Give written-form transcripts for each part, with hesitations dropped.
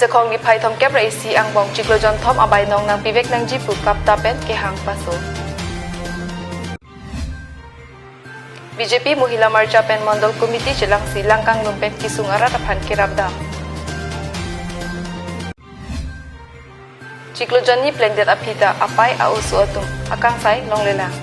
Jakhong ni phai thom kep raisi angbong chiklojon thom abai nong nang pivek nang jipu kapta pen ke hang paso. BJP Mohila Marcha pen Mondol Committee chilang si langkang lumpen kisung arat aphan kirabda. Chiklojon ni plengdet apita apai ausu atum akang sai longlela.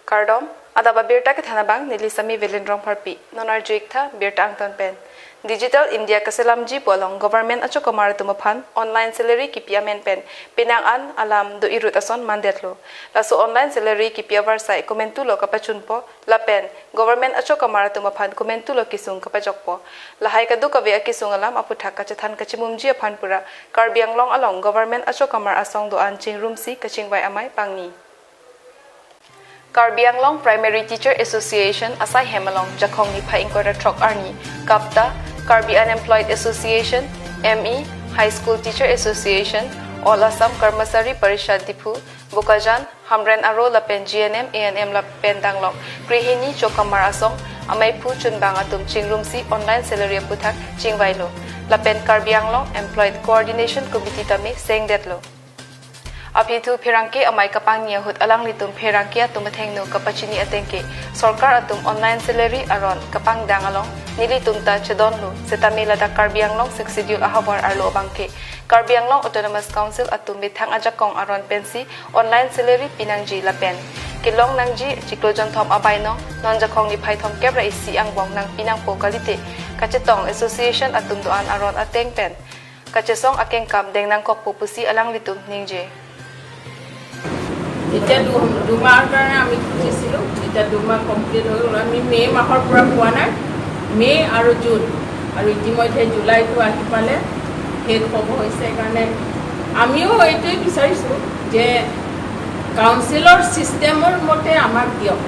Kardom Adap Abirta ke thanabang nilisami velindrong parpi nonar juiktha birta angton pen Digital India kaselamji polong government acho kamar tumaphan online salary kipiamen pen pinangan alam do irut ason mandetlo laso online salary kipia varsai komentulo kapachunpo lapen government acho kamar tumaphan komentulo kisung kapajokpo lahai kadu kawe kisung alam aputhak kachathan kachimumji aphan pura Karbi Anglong along government acho kamar asong do an chingrumsi kachingwai amai pangni Karbi Anglong Primary Teacher Association asai hemalong Jakhong ni phai ingkora trok arni kapta Karbi Unemployed Association ME High School Teacher Association All Assam Karmasari Parishad Dipu Bukajan Hamren Aro Lapen GNM ANM Lapen Danglong Grihini Chokamar Asong Amai Pu Chunbang Atum Chingrumsi Online Salary Puthak Chingwailo Lapen Karbi Anglong Employed Coordination Committee Tame Seng Detlo Apitu Pirangke amai kapang niya hut alang litum Pirangke atum athengno kapachini atengke Sorkar atum online salary aron kapang dangalong nilitum ta chedonlo setamila da Karbi Anglong succeedul ahawar arlo bangke Karbi Anglong Autonomous Council atum bithang ajakong aron pensi online salary pinangji lapen kilong nangji chiklojon thom abaino non Jakhong ni phai thom kebra isi angbong nang pinang pokalite kachetong association atum doan aron ateng pen kachesong akeng kam deng nang kok pupusi alang litum ningje এটা দুমাহৰ কাৰণে আমি খুজিছিলোঁ এটা দুমাহ কমপ্লিট হৈ গ'ল আমি মে' মাহৰ পৰা পোৱা নাই মে' আৰু জুন আৰু ইতিমধ্যে জুলাইটো আহি পালে শেষ হ'ব হৈছে সেইকাৰণে আমিও এইটোৱে বিচাৰিছোঁ যে কাউন্সিলৰ ছিষ্টেমৰ মতে আমাক দিয়ক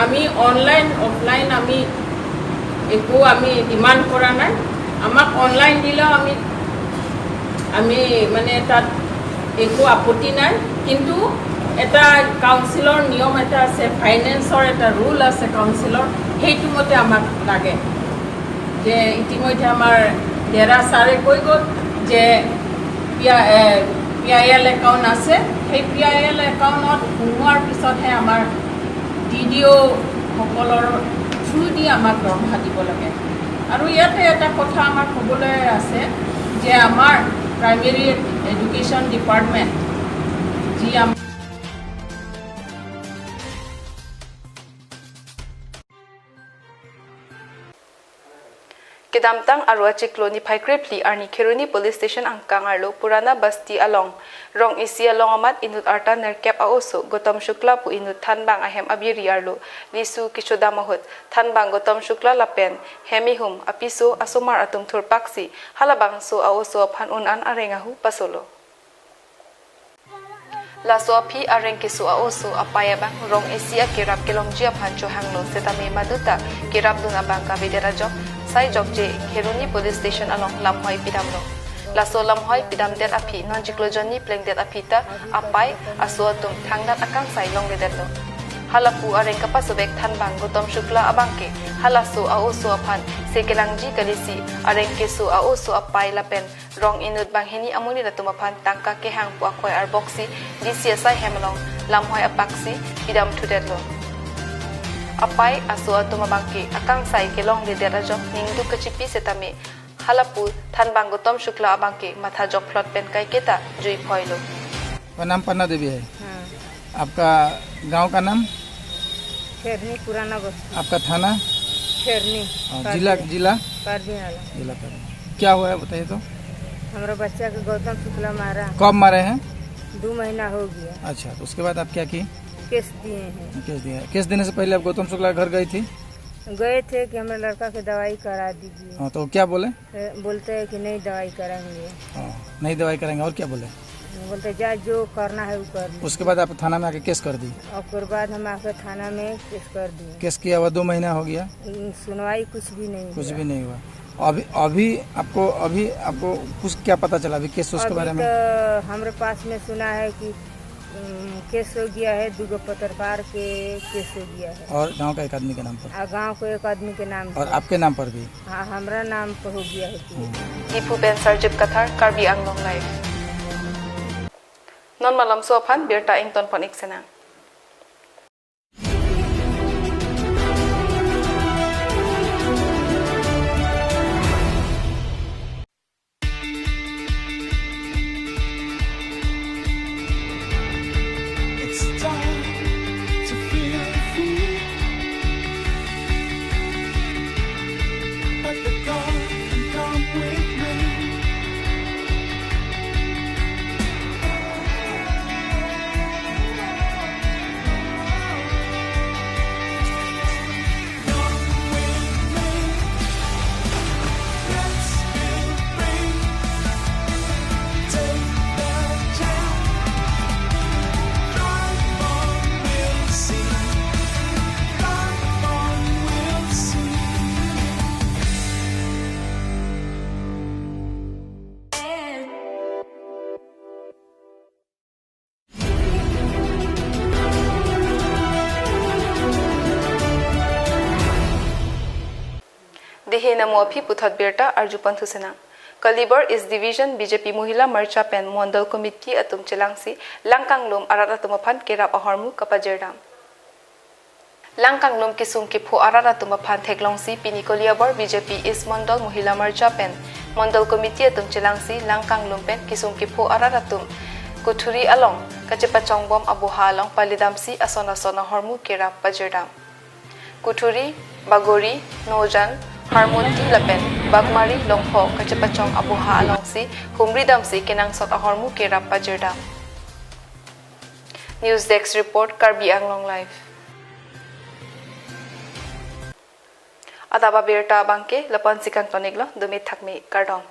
আমি অনলাইন অফলাইন আমি একো আমি ডিমাণ্ড কৰা নাই আমাক অনলাইন দিলেও আমি মানে তাত একো আপত্তি নাই কিন্তু এটা কাউন্সিলৰ নিয়ম এটা আছে ফাইনেন্সৰ এটা ৰুল আছে কাউন্সিলৰ সেইটো মতে আমাক লাগে যে ইতিমধ্যে আমাৰ ডেৰা ছাৰে কৈ গ'ল যে PIL একাউণ্ট আছে সেই PIL একাউণ্টত সোমোৱাৰ পিছতহে আমাৰ DDO সকলৰ থ্ৰু দি আমাক দৰমহা দিব লাগে আৰু ইয়াতে এটা কথা আমাৰ ক'বলৈ আছে যে আমাৰ প্ৰাইমেৰী এডুকেশ্যন ডিপাৰ্টমেণ্ট যি Kedamtang arwa chiklo ni phai krepli arni Kheruni Police Station angkang arlo Purana Basti along rong isi along amat inut arta nerkep aoso Gotam Shukla pu inut thanbang ahem abiri arlo lisu kishoda mahut thanbang Gotam Shukla lapen hemihum apiso asomar atum thurpaksi halabang so aoso phan unan arengahu pasolo La soapi areng kisu aoso apayabang rong isi kirap kelongjia phancho hanglo setame maduta kirap duna bangka bederajok Sai jokje Kheruni Police Station along Lamhoi Pidamlo. Laso Lamhoi Pidam det api non jiklojoni pleng det apita apai asuatum thangdat akang sai long dedetlo. Halapu areng kapasubek thanbang Gotam Shukla abangke halaso aoso aphan sekelangji kalisi areng kesu aoso apai lapen rong inut bangheni amuni datumaphan tangka kehang pu akhoi arboksi DCSI hemlong Lamhoi apaksi Pidam thudetlo. Apai aso atumabangke akang sai kelong de derajok ningdu kachipi setame halapu thanbang Gotam Shukla abangke matha jok plot pen kai keta जुई फोइलो नाम पन्ना देवी है आपका गांव का नाम खेरनी पुराना बस्ती आपका थाना खेरनी जिला जिला कार्बी आंगलों जिला कार्बी क्या हुआ है बताइए तो हमारा बच्चा को गौतम शुक्ला मारा कब मारे हैं 2 महीना हो गया अच्छा तो उसके बाद आप क्या की केस दिए हैं केस दिया केस देने से पहले आप गौतम शुक्ला घर गई थी गए थे कि हमारे लड़का की दवाई करा दीजिए हाँ तो क्या बोले बोलते हैं कि नहीं दवाई कराएंगे नहीं दवाई करेंगे और क्या बोले बोलते जा जो करना है वो कर उसके बाद आप थाना में आके केस कर दी और फिर बाद हम आके थाना में केस कर दिए केस किया हुआ 2 महीना हो गया सुनवाई कुछ भी नहीं हुआ अभी आपको कुछ क्या पता चला अभी केस उसके बारे में तो हमारे पास में सुना है कि केस हो गया है, 2 पत्रकार के केस हो गया है। और गांव का एक आदमी के नाम पर? गांव को एक आदमी के नाम और से। आपके नाम पर भी? हाँ, हमारा नाम पर हो गया है case. Ipu Ben Sarjip Kathar, Karbi Anglong Live. Non malam sopan Abirta ington pon iksena. It's time to feel free, but the God can come with me. Come with me, let's feel free. Take the chance. Drive on, we'll see. Drive on, we'll see. Dihe namo aphi puthat Abirta Arjupan Thusena. Kalibar is division BJP Mohila Marcha Pen Mondal Committee atum Chelangsi Langkanglum arat atumaphan kerap ahormu kapajerdam. Langkanglum kisum kipu arat atumaphan theklongsi Pinikoliabar BJP is Mondal Mohila Marcha Pen Mondal Committee atum Chelangsi Langkanglum pen kisum kipu arat atum Kuthuri along kachepachong bom abuha along palidamsi asona hormu kerap pajerdam. Kuthuri, Bagori, Nojan, Harmonti Lapen, Bagmari, Longpo, Kachapachong Abuha Alongsi, Humridamsi, Kenang Sot Ahormu Kerap Pajerdam. News Desk Report, Karbi Anglong Live. Adap Abirta Bangke, Lapan Sikang Toniglo, Dumit Thakmi, Kardong.